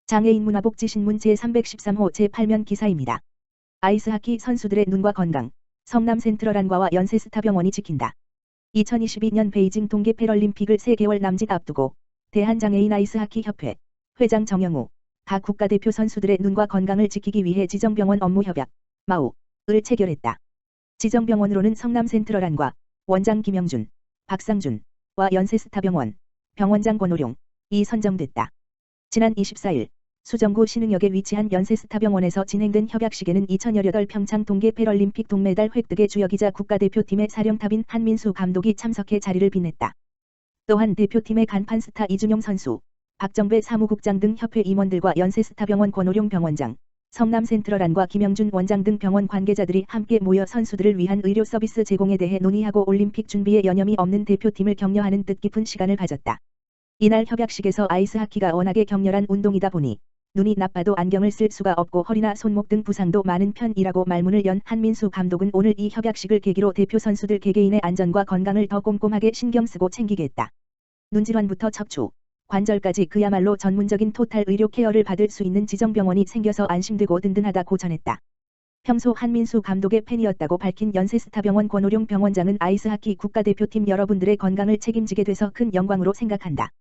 장애인 문화복지신문 제313호 제8면 기사입니다. 아이스하키 선수들의 눈과 건강, 성남 센트럴안과와 연세스타병원이 지킨다. 2022년 베이징 동계 패럴림픽을 3개월 남짓 앞두고 대한장애인 아이스하키 협회 회장 정영우, 각 국가대표 선수들의 눈과 건강을 지키기 위해 지정병원 업무협약 (마우)을 체결했다. 지정병원으로는 성남 센트럴안과 원장 김영준, 박상준와 연세스타병원 병원장 권오룡이 선정됐다. 지난 24일 수정구 신흥역에 위치한 연세스타병원에서 진행된 협약식에는 2018 평창 동계 패럴림픽 동메달 획득의 주역이자 국가대표팀의 사령탑인 한민수 감독이 참석해 자리를 빛냈다. 또한 대표팀의 간판 스타 이준용 선수, 박정배 사무국장 등 협회 임원들과 연세스타병원 권오룡 병원장, 성남 센트럴안과 김영준 원장 등 병원 관계자들이 함께 모여 선수들을 위한 의료 서비스 제공에 대해 논의하고 올림픽 준비에 여념이 없는 대표팀을 격려하는 뜻깊은 시간을 가졌다. 이날 협약식에서 아이스하키가 워낙에 격렬한 운동이다 보니 눈이 나빠도 안경을 쓸 수가 없고 허리나 손목 등 부상도 많은 편이라고 말문을 연 한민수 감독은 오늘 이 협약식을 계기로 대표 선수들 개개인의 안전과 건강을 더 꼼꼼하게 신경 쓰고 챙기겠다. 눈질환부터 척추, 관절까지 그야말로 전문적인 토탈 의료 케어를 받을 수 있는 지정병원이 생겨서 안심되고 든든하다고 전했다. 평소 한민수 감독의 팬이었다고 밝힌 연세스타병원 권오룡 병원장은 아이스하키 국가대표팀 여러분들의 건강을 책임지게 돼서 큰 영광으로 생각한다.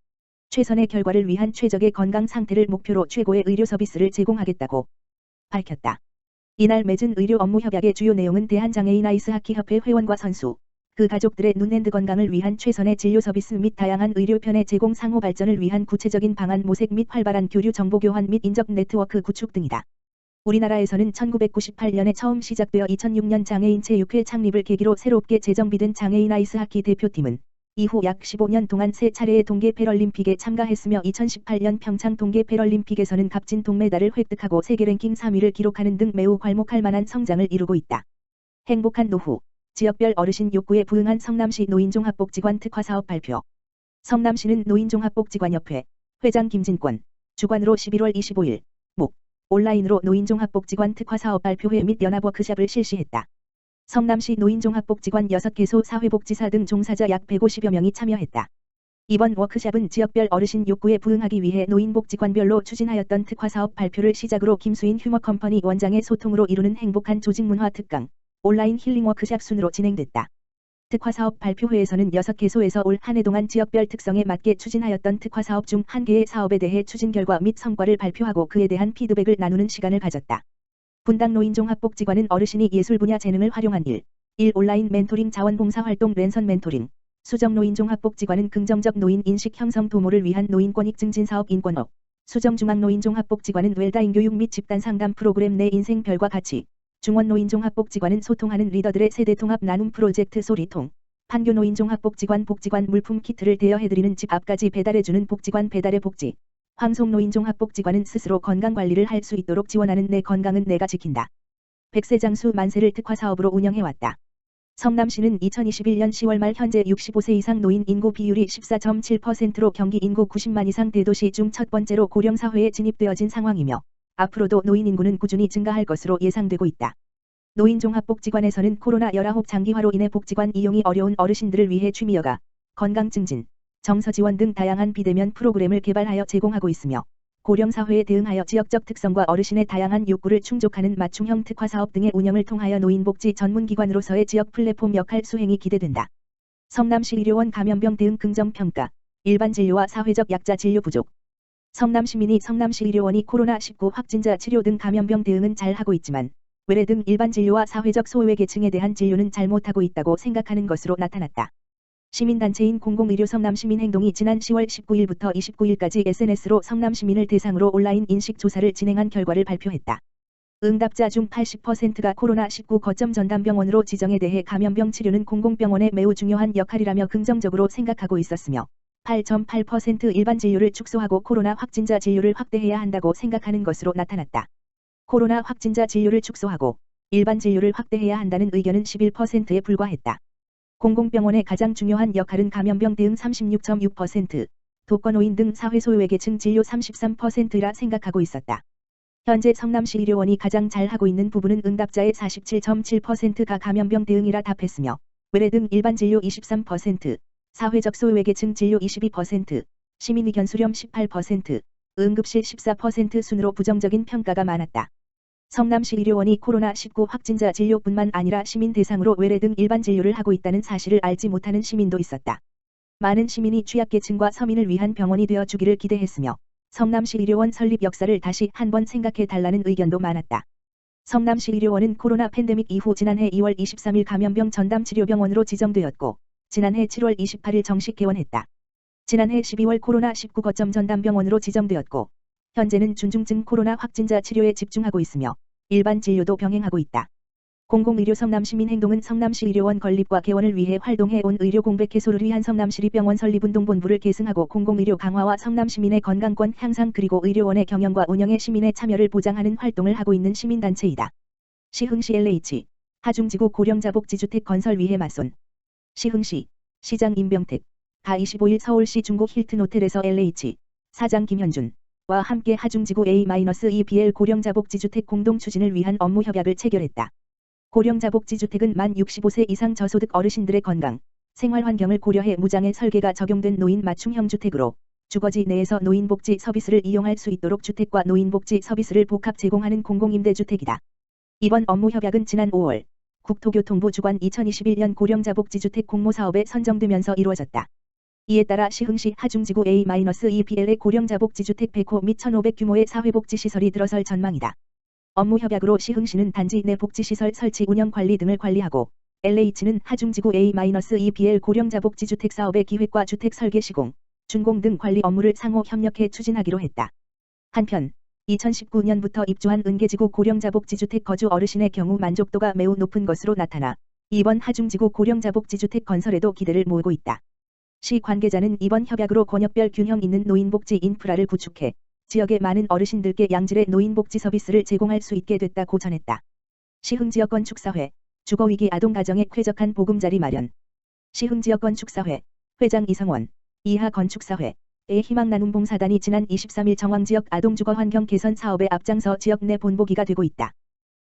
최선의 결과를 위한 최적의 건강 상태를 목표로 최고의 의료 서비스를 제공하겠다고 밝혔다. 이날 맺은 의료 업무 협약의 주요 내용은 대한장애인 아이스하키 협회 회원과 선수, 그 가족들의 눈앤드 건강을 위한 최선의 진료 서비스 및 다양한 의료편의 제공 상호 발전을 위한 구체적인 방안 모색 및 활발한 교류 정보 교환 및 인적 네트워크 구축 등이다. 우리나라에서는 1998년에 처음 시작되어 2006년 장애인 체육회 창립을 계기로 새롭게 재정비된 장애인 아이스하키 대표팀은 이후 약 15년 동안 3차례의 동계 패럴림픽에 참가했으며 2018년 평창 동계 패럴림픽에서는 값진 동메달을 획득하고 세계 랭킹 3위를 기록하는 등 매우 괄목할 만한 성장을 이루고 있다. 행복한 노후, 지역별 어르신 욕구에 부응한 성남시 노인종합복지관 특화사업 발표. 성남시는 노인종합복지관협회 회장 김진권, 주관으로 11월 25일 목 온라인으로 노인종합복지관 특화사업 발표회 및 연합워크숍을 실시했다. 성남시 노인종합복지관 6개소 사회복지사 등 종사자 약 150여 명이 참여했다. 이번 워크숍은 지역별 어르신 욕구에 부응하기 위해 노인복지관별로 추진하였던 특화사업 발표를 시작으로 김수인 휴머컴퍼니 원장의 소통으로 이루는 행복한 조직문화 특강, 온라인 힐링 워크숍 순으로 진행됐다. 특화사업 발표회에서는 6개소에서 올 한 해 동안 지역별 특성에 맞게 추진하였던 특화사업 중 1개의 사업에 대해 추진 결과 및 성과를 발표하고 그에 대한 피드백을 나누는 시간을 가졌다. 분당 노인종합복지관은 어르신이 예술 분야 재능을 활용한 1 온라인 멘토링 자원봉사활동 랜선 멘토링, 수정 노인종합복지관은 긍정적 노인 인식 형성 도모를 위한 노인권익 증진사업 인권업, 수정 중앙 노인종합복지관은 웰다잉 교육 및 집단 상담 프로그램 내 인생 별과 가치, 중원 노인종합복지관은 소통하는 리더들의 세대통합 나눔 프로젝트 소리통, 판교 노인종합복지관 복지관 물품 키트를 대여해드리는 집 앞까지 배달해주는 복지관 배달의 복지, 황송 노인종합복지관은 스스로 건강관리를 할 수 있도록 지원하는 내 건강은 내가 지킨다. 100세 장수 만세를 특화사업으로 운영해왔다. 성남시는 2021년 10월 말 현재 65세 이상 노인 인구 비율이 14.7%로 경기 인구 90만 이상 대도시 중 첫 번째로 고령사회에 진입되어진 상황이며 앞으로도 노인 인구는 꾸준히 증가할 것으로 예상되고 있다. 노인종합복지관에서는 코로나19 장기화로 인해 복지관 이용이 어려운 어르신들을 위해 취미여가, 건강 증진, 정서 지원 등 다양한 비대면 프로그램을 개발하여 제공하고 있으며 고령사회에 대응하여 지역적 특성과 어르신의 다양한 욕구를 충족하는 맞춤형 특화사업 등의 운영을 통하여 노인복지 전문기관으로서의 지역 플랫폼 역할 수행이 기대된다. 성남시 의료원 감염병 대응 긍정평가, 일반 진료와 사회적 약자 진료 부족. 성남시민이 성남시 의료원이 코로나19 확진자 치료 등 감염병 대응은 잘하고 있지만 외래 등 일반 진료와 사회적 소외 계층에 대한 진료는 잘못하고 있다고 생각하는 것으로 나타났다. 시민단체인 공공의료 성남시민행동이 지난 10월 19일부터 29일까지 SNS로 성남시민을 대상으로 온라인 인식조사를 진행한 결과를 발표했다. 응답자 중 80%가 코로나19 거점 전담병원으로 지정에 대해 감염병 치료는 공공병원의 매우 중요한 역할이라며 긍정적으로 생각하고 있었으며 8.8% 일반 진료를 축소하고 코로나 확진자 진료를 확대해야 한다고 생각하는 것으로 나타났다. 코로나 확진자 진료를 축소하고 일반 진료를 확대해야 한다는 의견은 11%에 불과했다. 공공병원의 가장 중요한 역할은 감염병 대응 36.6%, 독거노인 등 사회소외계층 진료 33%라 생각하고 있었다. 현재 성남시 의료원이 가장 잘하고 있는 부분은 응답자의 47.7%가 감염병 대응이라 답했으며 외래 등 일반 진료 23%, 사회적 소외계층 진료 22%, 시민의견 수렴 18%, 응급실 14% 순으로 부정적인 평가가 많았다. 성남시 의료원이 코로나19 확진자 진료뿐만 아니라 시민 대상으로 외래 등 일반 진료를 하고 있다는 사실을 알지 못하는 시민도 있었다. 많은 시민이 취약계층과 서민을 위한 병원이 되어 주기를 기대했으며 성남시 의료원 설립 역사를 다시 한번 생각해 달라는 의견도 많았다. 성남시 의료원은 코로나 팬데믹 이후 지난해 2월 23일 감염병 전담치료병원으로 지정되었고 지난해 7월 28일 정식 개원했다. 지난해 12월 코로나19 거점 전담병원으로 지정되었고 현재는 중증 코로나 확진자 치료에 집중하고 있으며 일반 진료도 병행하고 있다. 공공의료 성남시민행동은 성남시 의료원 건립과 개원을 위해 활동해온 의료 공백 해소를 위한 성남시립병원 설립운동본부를 계승하고 공공의료 강화와 성남시민의 건강권 향상 그리고 의료원의 경영과 운영에 시민의 참여를 보장하는 활동을 하고 있는 시민단체이다. 시흥시 LH 하중지구 고령자복지주택 건설 위해 맞선 시흥시 시장 임병택 가 25일 서울시 중구 힐튼 호텔에서 LH 사장 김현준와 함께 하중지구 A-2BL 고령자복지주택 공동 추진을 위한 업무 협약을 체결했다. 고령자복지주택은 만 65세 이상 저소득 어르신들의 건강, 생활 환경을 고려해 무장애 설계가 적용된 노인 맞춤형 주택으로 주거지 내에서 노인복지 서비스를 이용할 수 있도록 주택과 노인복지 서비스를 복합 제공하는 공공임대주택이다. 이번 업무 협약은 지난 5월 국토교통부 주관 2021년 고령자복지주택 공모사업에 선정되면서 이루어졌다. 이에 따라 시흥시 하중지구 A-2BL의 고령자복지주택 100호 및 1,500 규모의 사회복지시설이 들어설 전망이다. 업무 협약으로 시흥시는 단지 내 복지시설 설치 운영 관리 등을 관리하고 LH는 하중지구 A-2BL 고령자복지주택 사업의 기획과 주택 설계 시공, 준공 등 관리 업무를 상호 협력해 추진하기로 했다. 한편 2019년부터 입주한 은계지구 고령자복지주택 거주 어르신의 경우 만족도가 매우 높은 것으로 나타나 이번 하중지구 고령자복지주택 건설에도 기대를 모으고 있다. 시 관계자는 이번 협약으로 권역별 균형 있는 노인복지 인프라를 구축해 지역의 많은 어르신들께 양질의 노인복지 서비스를 제공할 수 있게 됐다고 전했다. 시흥지역건축사회 주거위기 아동가정에 쾌적한 보금자리 마련 시흥지역건축사회 회장 이성원 이하건축사회의 희망나눔봉사단이 지난 23일 정왕지역 아동주거 환경 개선 사업에 앞장서 지역 내 본보기가 되고 있다.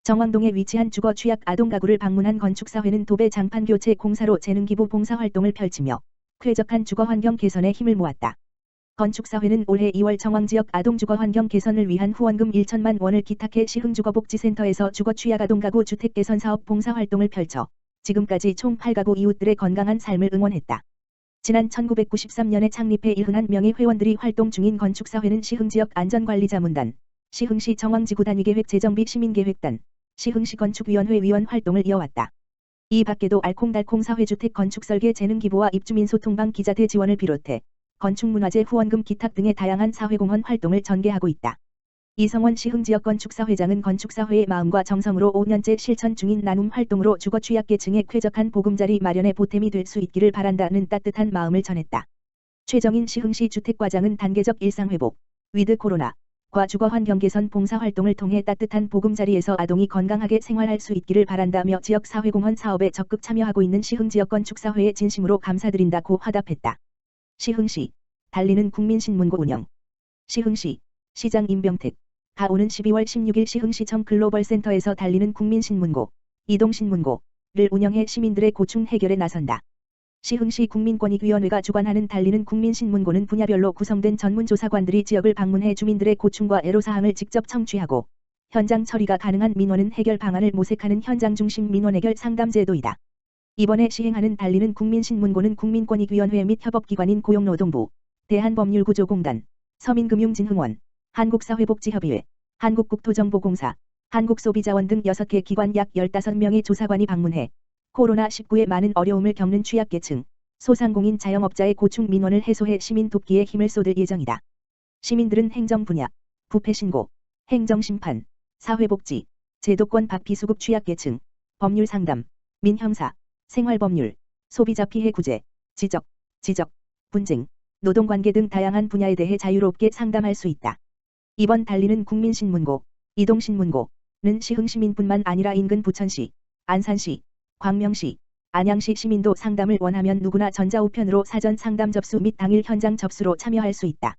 정왕동에 위치한 주거 취약 아동가구를 방문한 건축사회는 도배 장판 교체 공사로 재능기부 봉사활동을 펼치며 쾌적한 주거 환경 개선에 힘을 모았다. 건축사회는 올해 2월 정왕지역 아동주거 환경 개선을 위한 후원금 1천만 원을 기탁해 시흥주거복지센터에서 주거 취약 아동가구 주택 개선 사업 봉사활동을 펼쳐 지금까지 총 8가구 이웃들의 건강한 삶을 응원했다. 지난 1993년에 창립해 71명의 회원들이 활동 중인 건축사회는 시흥지역 안전관리자문단, 시흥시 정왕지구 단위계획 재정비 시민계획단, 시흥시 건축위원회 위원 활동을 이어왔다. 이 밖에도 알콩달콩 사회주택 건축설계 재능기부와 입주민소통방 기자대 지원을 비롯해 건축문화재 후원금 기탁 등의 다양한 사회공헌 활동을 전개하고 있다. 이성원 시흥지역건축사회장은 건축사회의 마음과 정성으로 5년째 실천 중인 나눔 활동으로 주거 취약계층의 쾌적한 보금자리 마련에 보탬이 될 수 있기를 바란다는 따뜻한 마음을 전했다. 최정인 시흥시 주택과장은 단계적 일상회복, 위드 코로나과 주거 환경 개선 봉사활동을 통해 따뜻한 보금자리에서 아동이 건강하게 생활할 수 있기를 바란다며 지역 사회공헌 사업에 적극 참여하고 있는 시흥지역건축사회에 진심으로 감사드린다고 화답했다. 시흥시 달리는 국민신문고 운영 시흥시 시장 임병택 가 오는 12월 16일 시흥시청 글로벌센터에서 달리는 국민신문고 이동신문고를 운영해 시민들의 고충 해결에 나선다. 시흥시 국민권익위원회가 주관하는 달리는 국민신문고는 분야별로 구성된 전문조사관들이 지역을 방문해 주민들의 고충과 애로사항을 직접 청취하고 현장 처리가 가능한 민원은 해결 방안을 모색하는 현장 중심 민원해결 상담 제도이다. 이번에 시행하는 달리는 국민신문고는 국민권익위원회 및 협업기관인 고용노동부, 대한법률구조공단, 서민금융진흥원, 한국사회복지협의회, 한국국토정보공사, 한국소비자원 등 6개 기관 약 15명의 조사관이 방문해 코로나19에 많은 어려움을 겪는 취약계층, 소상공인 자영업자의 고충 민원을 해소해 시민 돕기에 힘을 쏟을 예정이다. 시민들은 행정 분야, 부패신고, 행정심판, 사회복지, 제도권 밖 비수급 취약계층, 법률상담, 민형사, 생활법률, 소비자 피해 구제, 지적, 분쟁, 노동관계 등 다양한 분야에 대해 자유롭게 상담할 수 있다. 이번 달리는 국민신문고, 이동신문고는 시흥시민뿐만 아니라 인근 부천시, 안산시, 광명시, 안양시 시민도 상담을 원하면 누구나 전자우편으로 사전 상담 접수 및 당일 현장 접수로 참여할 수 있다.